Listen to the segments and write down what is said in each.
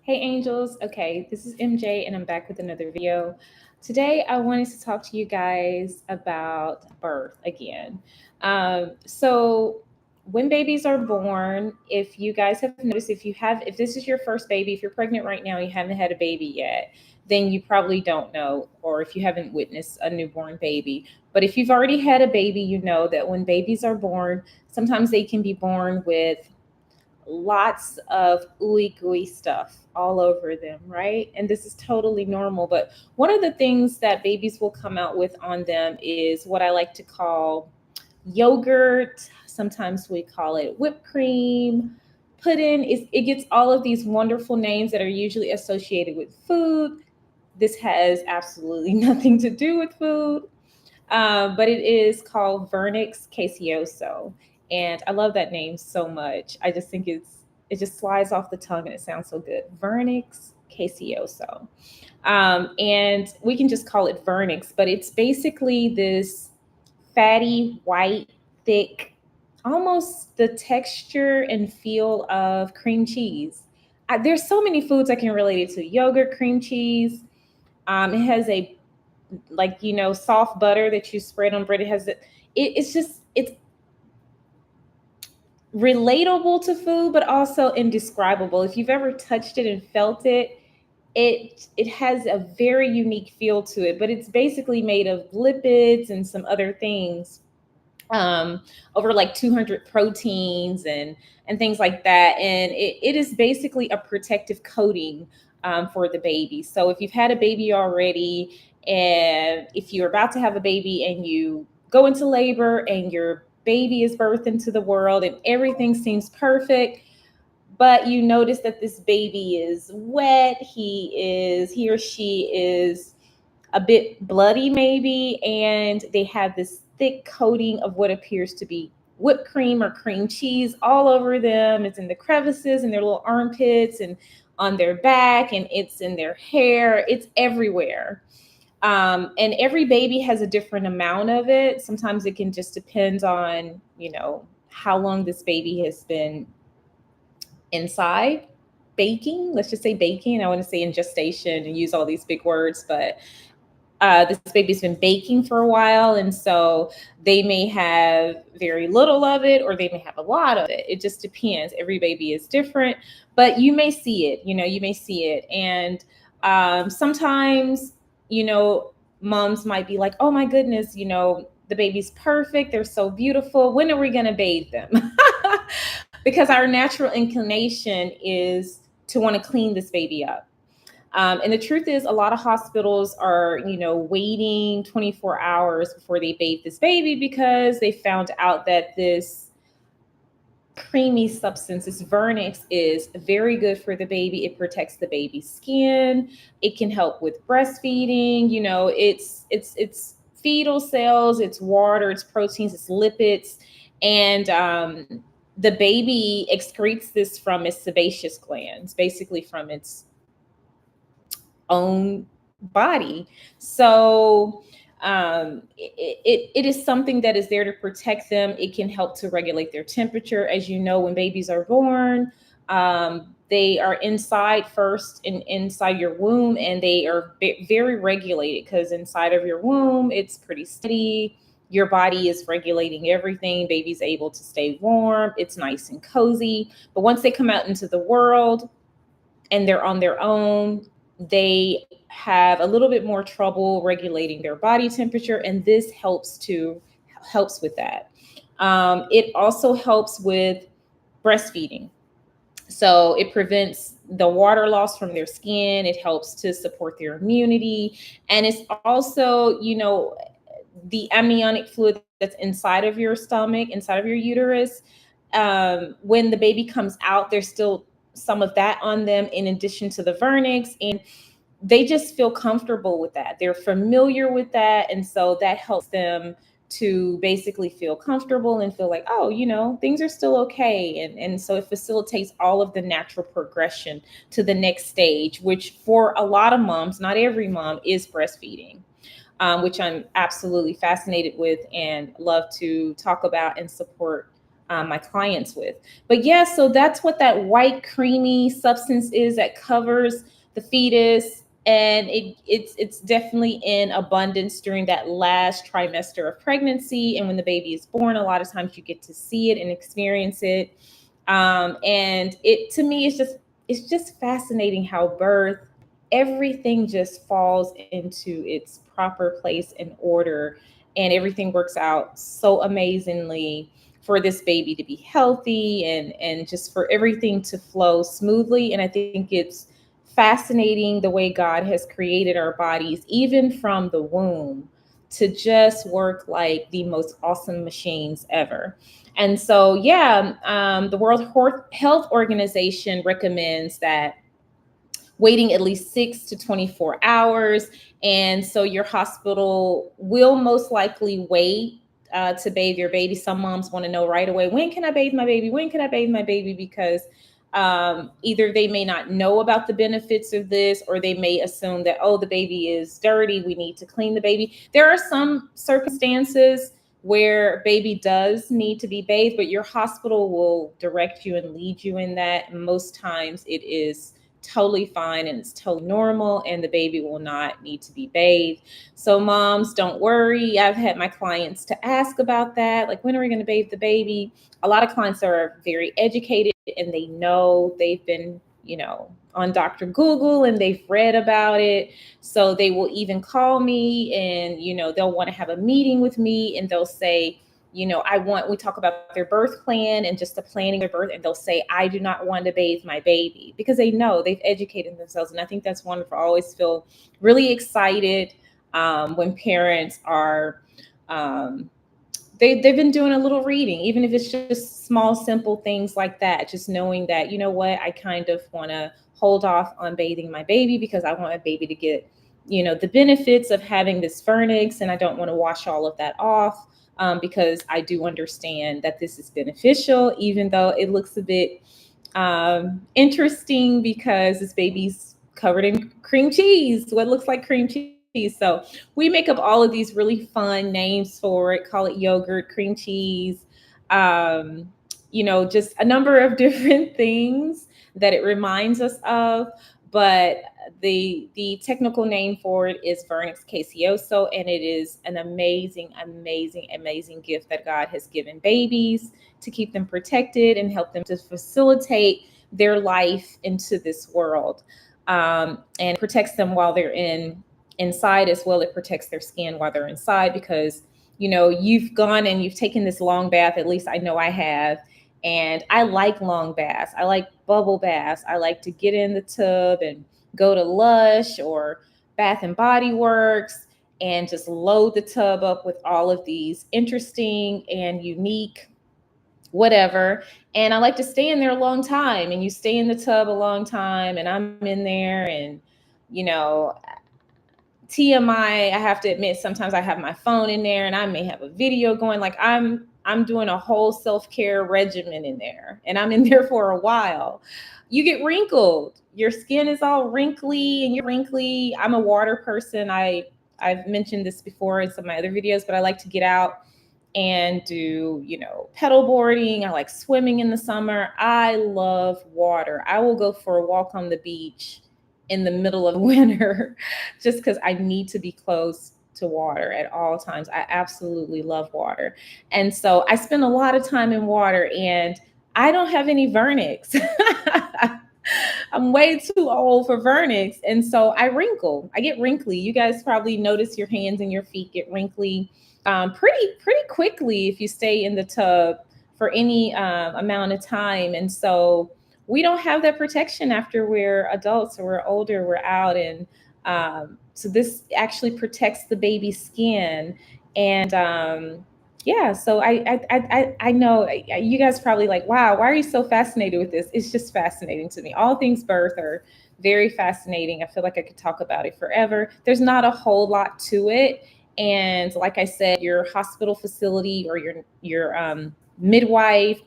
Hey angels. Okay, this is MJ and I'm back with another video. Today I wanted to talk to you guys about birth again. So when babies are born, if you guys have noticed, if this is your first baby, if you're pregnant right now, you haven't had a baby yet, then you probably don't know, or if you haven't witnessed a newborn baby. But if you've already had a baby, you know that when babies are born, sometimes they can be born with lots of ooey gooey stuff all over them, right? And this is totally normal. But one of the things that babies will come out with on them is what I like to call yogurt. Sometimes we call it whipped cream. Pudding is it gets all of these wonderful names that are usually associated with food. This has absolutely nothing to do with food, but it is called Vernix Caseoso, and I love that name so much. I just think it just slides off the tongue and it sounds so good. Vernix Caseoso, and we can just call it Vernix, but it's basically this fatty, white, thick, almost the texture and feel of cream cheese. There's so many foods I can relate it to: yogurt, cream cheese. It has a soft butter that you spread on bread. It's relatable to food, but also indescribable. If you've ever touched it and felt it, it has a very unique feel to it. But it's basically made of lipids and some other things, over like 200 proteins and things like that. And it is basically a protective coating for the baby. So if you've had a baby already, and if you're about to have a baby and you go into labor and your baby is birthed into the world and everything seems perfect, but you notice that this baby is wet, he or she is a bit bloody maybe, and they have this thick coating of what appears to be whipped cream or cream cheese all over them. It's in the crevices and their little armpits and on their back, and it's in their hair. It's everywhere. And every baby has a different amount of it. Sometimes it can just depend on, how long this baby has been inside baking. Let's just say baking. I want to say in gestation and use all these big words, but this baby's been baking for a while, and so they may have very little of it or they may have a lot of it. It just depends. Every baby is different, but you may see it. You may see it, and sometimes, you know, moms might be like, "Oh my goodness, the baby's perfect. They're so beautiful. When are we going to bathe them?" Because our natural inclination is to want to clean this baby up. And the truth is, a lot of hospitals are, waiting 24 hours before they bathe this baby because they found out that this creamy substance, this vernix, is very good for the baby. It protects the baby's skin. It can help with breastfeeding. It's fetal cells, it's water, it's proteins, it's lipids, and the baby excretes this from its sebaceous glands, basically from its own body. So it is something that is there to protect them. It can help to regulate their temperature. As you know, when babies are born, they are inside first, inside your womb, and they are very regulated because inside of your womb, it's pretty steady. Your body is regulating everything. Baby's able to stay warm. It's nice and cozy. But once they come out into the world and they're on their own, they have a little bit more trouble regulating their body temperature, and this helps with that. It also helps with breastfeeding. So it prevents the water loss from their skin. It helps to support their immunity, and it's also, the amniotic fluid that's inside of your stomach, inside of your uterus. When the baby comes out, there's still some of that on them in addition to the vernix, and they just feel comfortable with that. They're familiar with that, and so that helps them to basically feel comfortable and feel like, oh, things are still okay. And so it facilitates all of the natural progression to the next stage, which for a lot of moms, not every mom, is breastfeeding, which I'm absolutely fascinated with and love to talk about and support my clients with. But yeah, so that's what that white creamy substance is that covers the fetus, and it's definitely in abundance during that last trimester of pregnancy, and when the baby is born, a lot of times you get to see it and experience it. And it, to me, it's just fascinating how birth, everything just falls into its proper place and order, and everything works out so amazingly for this baby to be healthy, and just for everything to flow smoothly. And I think it's fascinating the way God has created our bodies, even from the womb, to just work like the most awesome machines ever. And so, yeah, the World Health Organization recommends that waiting at least 6 to 24 hours. And so your hospital will most likely wait to bathe your baby. Some moms want to know right away, when can I bathe my baby? When can I bathe my baby? Because either they may not know about the benefits of this, or they may assume that, oh, the baby is dirty, we need to clean the baby. There are some circumstances where baby does need to be bathed, but your hospital will direct you and lead you in that. Most times it is totally fine and it's totally normal, and the baby will not need to be bathed. So moms, don't worry. I've had my clients to ask about that, like, when are we going to bathe the baby? A lot of clients are very educated, and they know, they've been, on Dr. Google, and they've read about it. So they will even call me, and they'll want to have a meeting with me, and they'll say, we talk about their birth plan and just the planning of birth. And they'll say, I do not want to bathe my baby, because they know, they've educated themselves. And I think that's wonderful. I always feel really excited when parents are, they've been doing a little reading, even if it's just small, simple things like that. Just knowing that, I kind of want to hold off on bathing my baby, because I want my baby to get, the benefits of having this vernix, and I don't want to wash all of that off. Because I do understand that this is beneficial, even though it looks a bit interesting, because this baby's covered in cream cheese, what looks like cream cheese. So we make up all of these really fun names for it, call it yogurt, cream cheese, just a number of different things that it reminds us of. But the technical name for it is Vernix caseoso, and it is an amazing, amazing, amazing gift that God has given babies to keep them protected and help them to facilitate their life into this world. And it protects them while they're inside as well. It protects their skin while they're inside, because you've gone and you've taken this long bath. At least I know I have. And I like long baths. I like bubble baths. I like to get in the tub and go to Lush or Bath and Body Works and just load the tub up with all of these interesting and unique whatever. And I like to stay in there a long time. And you stay in the tub a long time, and I'm in there, and you know, TMI, I have to admit, sometimes I have my phone in there and I may have a video going. Like I'm doing a whole self-care regimen in there, and I'm in there for a while. You get wrinkled. Your skin is all wrinkly, and you're wrinkly. I'm a water person. I've mentioned this before in some of my other videos, but I like to get out and do, pedal boarding. I like swimming in the summer. I love water. I will go for a walk on the beach in the middle of winter just because I need to be close to water at all times. I absolutely love water. And so I spend a lot of time in water, and I don't have any vernix. I'm way too old for vernix. And so I wrinkle. I get wrinkly. You guys probably notice your hands and your feet get wrinkly pretty quickly if you stay in the tub for any amount of time. And so we don't have that protection after we're adults or we're older, we're out. And so this actually protects the baby's skin. And yeah, so I know you guys probably like, wow, why are you so fascinated with this? It's just fascinating to me. All things birth are very fascinating. I feel like I could talk about it forever. There's not a whole lot to it. And like I said, your hospital facility or your midwife,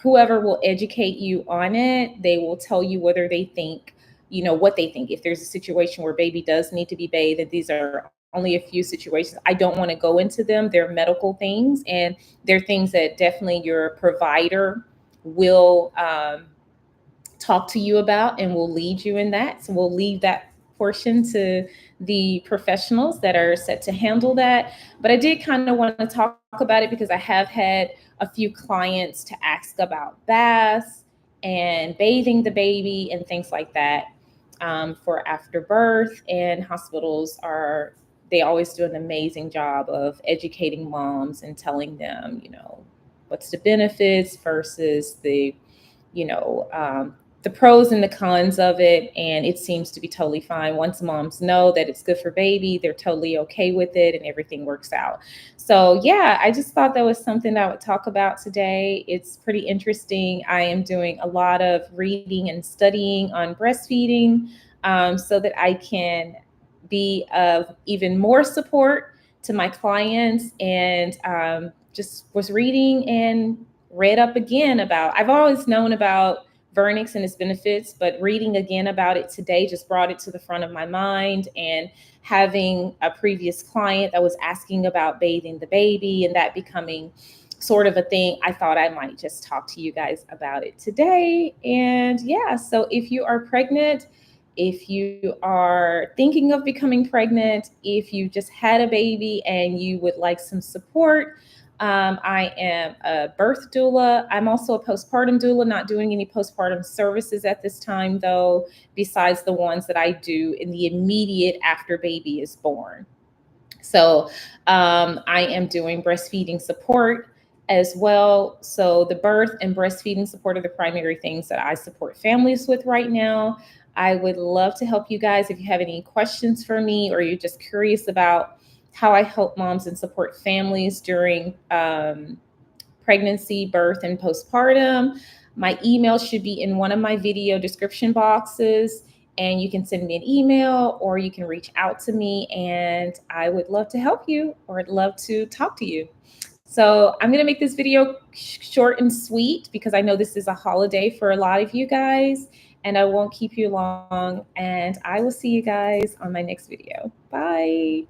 whoever will educate you on it, they will tell you whether they think, what they think. If there's a situation where baby does need to be bathed, that these are only a few situations. I don't want to go into them. They're medical things, and they're things that definitely your provider will talk to you about and will lead you in that. So we'll leave that portion to the professionals that are set to handle that. But I did kind of want to talk about it because I have had a few clients to ask about baths and bathing the baby and things like that for after birth. And hospitals are, they always do an amazing job of educating moms and telling them, you know, what's the benefits versus the pros and the cons of it. And it seems to be totally fine. Once moms know that it's good for baby, they're totally okay with it and everything works out. So yeah, I just thought that was something that I would talk about today. It's pretty interesting. I am doing a lot of reading and studying on breastfeeding so that I can be of even more support to my clients. And just was reading and read up again about, I've always known about Vernix and its benefits, but reading again about it today just brought it to the front of my mind. And having a previous client that was asking about bathing the baby and that becoming sort of a thing, I thought I might just talk to you guys about it today. And yeah, so if you are pregnant, if you are thinking of becoming pregnant, if you just had a baby and you would like some support, I am a birth doula. I'm also a postpartum doula, not doing any postpartum services at this time, though, besides the ones that I do in the immediate after baby is born. So I am doing breastfeeding support as well. So the birth and breastfeeding support are the primary things that I support families with right now. I would love to help you guys if you have any questions for me or you're just curious about how I help moms and support families during pregnancy, birth, and postpartum. My email should be in one of my video description boxes, and you can send me an email or you can reach out to me, and I would love to help you or I'd love to talk to you. So I'm going to make this video short and sweet because I know this is a holiday for a lot of you guys, and I won't keep you long. And I will see you guys on my next video. Bye.